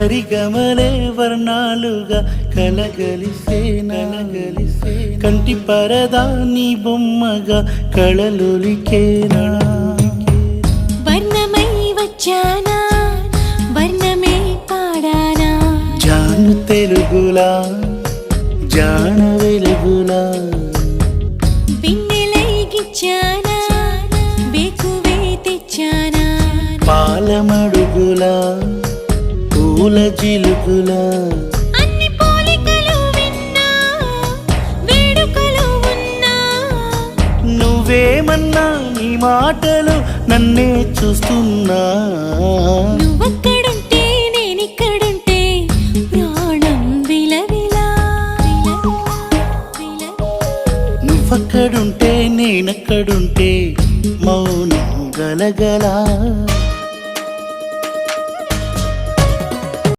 సరిగమలే వర్ణాలుగా కలగలిసే కంటి పరదా నీ బొమ్మగా కళలొలికేనా వర్ణమై వచ్చానా వర్ణమే పాడానా జాను తెలుగులా జాన వెలుగులా బిన్నెలై గిచ్చానా బేకువే తెచ్చానా పాలమడుగులా పూల జిలుగులా అన్ని పోలికలు విన్నా వేడుకలు ఉన్నా నువ్వేమన్నా నీ మాటలు నన్నే చూస్తున్నా నువ్వక్కడుంటే నేనిక్కడుంటే ప్రాణం విలవిలా నువ్వక్కడుంటే నేనక్కడుంటే మౌనం గలగలా